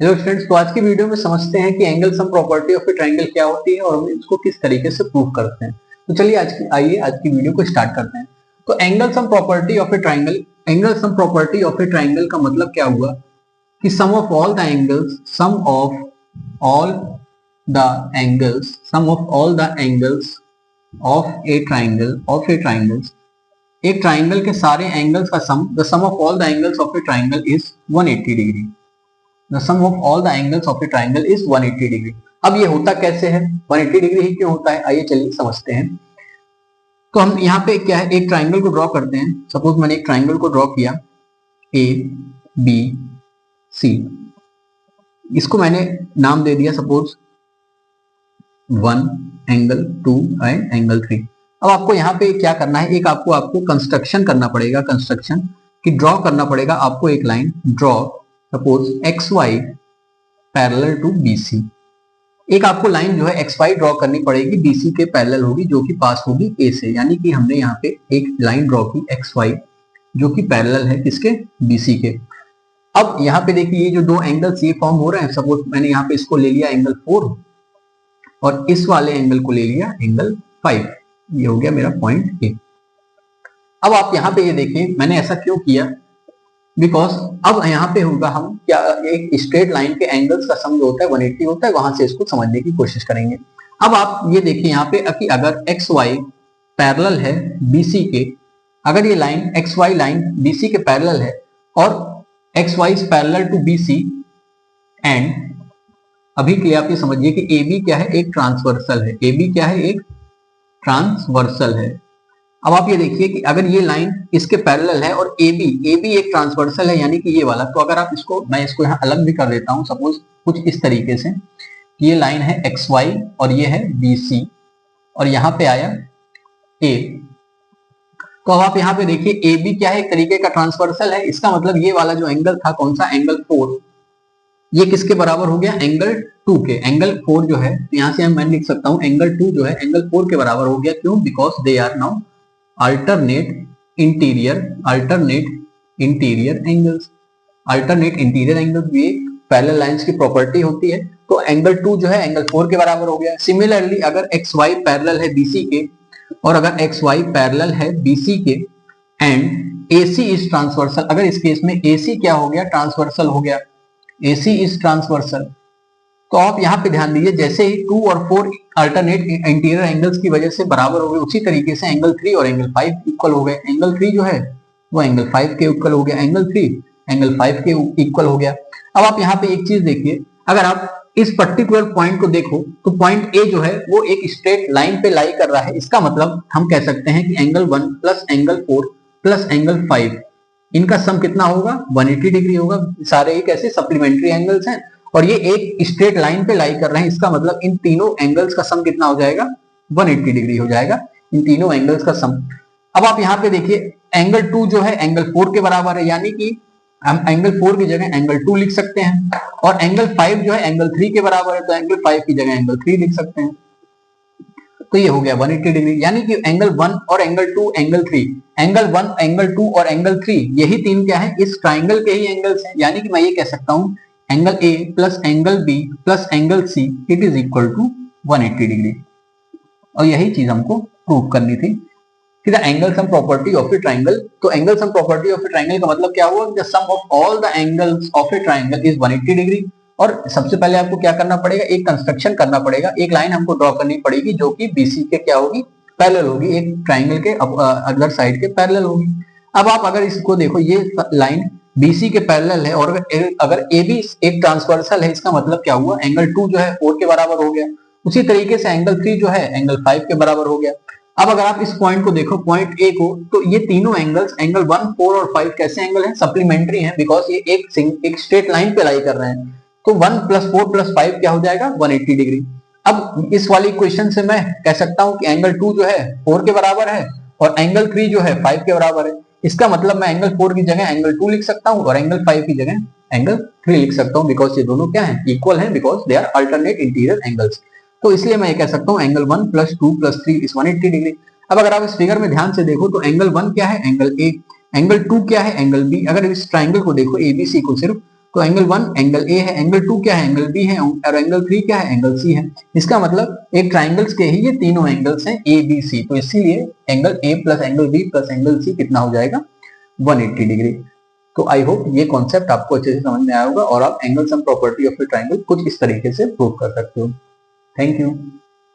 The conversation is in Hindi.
हेलो स्टूडेंट्स, तो आज की वीडियो में समझते हैं कि angle sum property of a triangle क्या होती है और हम इसको किस तरीके से प्रूव करते हैं। तो चलिए आइए आज की वीडियो को स्टार्ट करते हैं। तो angle sum property of a triangle, angle sum property of a triangle का मतलब क्या हुआ कि sum of all the angles, sum of all the angles, sum of all the angles of a triangle, एक ट्रायंगल के सारे एंगल्स का sum, the sum of all the angles of a triangle is 180 degree. The sum of all the angles of a triangle is 180 degree. अब ये होता कैसे है, 180 डिग्री ही क्यों होता है, आइए चलिए समझते हैं। तो हम यहाँ पे क्या है, एक ट्राइंगल को ड्रॉ करते हैं। सपोज मैंने एक ट्राइंगल को ड्रॉ किया ए बी सी, इसको मैंने नाम दे दिया सपोज 1 एंगल 2 एंड एंगल 3। अब आपको यहाँ पे क्या करना है, एक आपको कंस्ट्रक्शन करना पड़ेगा, कंस्ट्रक्शन की ड्रॉ करना पड़ेगा आपको एक line draw, suppose XY parallel to BC। एक आपको लाइन जो है XY ड्रॉ करनी पड़ेगी, BC के पैरेलल होगी, जो कि पास होगी A से। यानी कि हमने यहाँ पे एक लाइन ड्रॉ की XY जो कि पैरेलल है किसके, BC के। अब यहाँ पे देखिए ये जो दो एंगल्स ये फॉर्म हो रहे हैं। सपोज मैंने यहाँ पे इसको ले लिया एंगल 4 और इस वाले एंगल को ले लिया एंगल 5। ये हो गया मेरा पॉइंट A। अब आप यहाँ पे ये देखिए मैंने ऐसा क्यों किया, बिकॉज अब यहाँ पे होगा हम क्या, एक स्ट्रेट लाइन के एंगल्स का सम जो होता है 180 होता है, वहां से इसको समझने की कोशिश करेंगे। अब आप ये देखिए यहाँ पे कि अगर XY पैरेलल है BC के, अगर ये लाइन XY लाइन BC के पैरेलल है और XY is parallel to BC and अभी के लिए आप ये समझिए कि AB क्या है, एक ट्रांसवर्सल है। AB क्या है, एक ट्रांसवर्सल है। अब आप ये देखिए कि अगर ये लाइन इसके पैरेलल है और AB एक ट्रांसवर्सल है, यानी कि ये वाला। तो अगर आप इसको, मैं इसको यहाँ अलग भी कर देता हूँ, सपोज कुछ इस तरीके से कि ये लाइन है XY और ये है BC और यहाँ पे आया A। तो अब आप यहाँ पे देखिए AB क्या है, एक तरीके का ट्रांसवर्सल है। इसका मतलब ये वाला जो एंगल था, कौन सा, एंगल 4, ये किसके बराबर हो गया, एंगल 2 के। एंगल 4 जो है, तो यहाँ से मैं लिख सकता हूँ एंगल 2 जो है एंगल 4 के बराबर हो गया। क्यों, because they are now alternate interior angles। alternate interior angles भी पैरेलल लाइंस की प्रॉपर्टी होती है। तो एंगल 2 जो है एंगल 4 के बराबर हो गया। सिमिलरली अगर XY पैरेलल है BC के और अगर XY पैरेलल है BC के एंड AC इज ट्रांसवर्सल, अगर इस केस में AC क्या हो गया, ट्रांसवर्सल हो गया, AC इज ट्रांसवर्सल। तो आप यहाँ पे ध्यान दीजिए, जैसे ही 2 और 4 अल्टरनेट इंटीरियर एंगल्स की वजह से बराबर हो गए, उसी तरीके से एंगल 3 और एंगल 5 इक्वल हो गए। एंगल 3 जो है वो एंगल 5 के इक्वल हो गया, एंगल 3 एंगल 5 के इक्वल हो गया। अब आप यहाँ पे एक चीज देखिए, अगर आप इस पर्टिकुलर पॉइंट को देखो तो पॉइंट A जो है वो एक स्ट्रेट लाइन पे लाई कर रहा है। इसका मतलब हम कह सकते हैं कि angle 1 plus angle 4 plus angle 5, इनका सम कितना होगा, 180 डिग्री होगा। सारे एक ऐसे सप्लीमेंट्री एंगल्स हैं और ये एक स्ट्रेट लाइन पे लाई कर रहे हैं। इसका मतलब इन तीनों एंगल्स का सम कितना हो जाएगा, 180 डिग्री हो जाएगा, इन तीनों एंगल्स का सम। अब आप यहाँ पे देखिए एंगल 2 जो है एंगल 4 के बराबर है, यानी कि हम एंगल 4 की जगह एंगल 2 लिख सकते हैं और एंगल 5 जो है एंगल 3 के बराबर है, तो एंगल 5 की जगह एंगल 3 लिख सकते हैं। तो ये हो गया 180 डिग्री। यानी कि एंगल 1 और एंगल 2 एंगल 3, एंगल 1 एंगल 2 और एंगल 3, यही तीन क्या है, इस ट्राइंगल के ही एंगल्स हैं। यानी कि मैं ये कह सकता हूं angle A plus angle B plus angle C it is equal to 180 degree. और यही चीज हमको प्रूव करनी थी कि the angle sum property of a triangle. तो angle sum property of a triangle का मतलब क्या हुआ, the sum of all the angles of a triangle is 180 degree. और सबसे पहले आपको क्या करना पड़ेगा, एक कंस्ट्रक्शन करना पड़ेगा, एक लाइन हमको ड्रॉ करनी पड़ेगी जो कि BC के क्या होगी, पैरेलल होगी, एक ट्राइंगल के अदर साइड के पैरेलल होगी। अब आप अगर इसको देखो, ये लाइन BC के पैरेलल है और अगर AB एक ट्रांसवर्सल है, इसका मतलब क्या हुआ, एंगल 2 जो है 4 के बराबर हो गया। उसी तरीके से एंगल 3 जो है एंगल 5 के बराबर हो गया। अब अगर आप इस पॉइंट को देखो, पॉइंट A को, तो ये तीनों एंगल्स एंगल 1, 4 और 5 कैसे एंगल हैं, सप्लीमेंट्री हैं, बिकॉज ये एक स्ट्रेट लाइन पे लाई कर रहे हैं। तो 1 प्लस 4 प्लस 5 क्या हो जाएगा, 180 डिग्री। अब इस वाली इक्वेशन से मैं कह सकता हूं कि एंगल 2 जो है 4 के बराबर है और एंगल 3 जो है 5 के बराबर है। इसका मतलब मैं एंगल 4 की जगह एंगल 2 लिख सकता हूं और एंगल 5 की जगह एंगल 3 लिख सकता हूं, बिकॉज ये दोनों क्या है, इक्वल है, because they are alternate interior angles. तो इसलिए मैं ये कह सकता हूं angle 1 plus 2 plus 3 is 180 degree. अब अगर आप इस फिगर में ध्यान से देखो तो एंगल 1 क्या है, एंगल A, एंगल 2 क्या है, एंगल B। अगर इस ट्राइंगल को देखो ABC को सिर्फ, तो एंगल 1 एंगल ए है, एंगल 2 क्या है, एंगल बी है, और एंगल 3 क्या है, एंगल सी है। इसका मतलब एक ट्राइंगल्स के ही ये तीनों एंगल्स हैं ए बी सी, तो इसीलिए angle A plus angle B plus angle C कितना हो जाएगा 180 डिग्री। तो आई होप ये कॉन्सेप्ट आपको अच्छे से समझ में आया होगा और आप angle sum property of a triangle कुछ इस तरीके से प्रूव कर सकते हो। Thank you.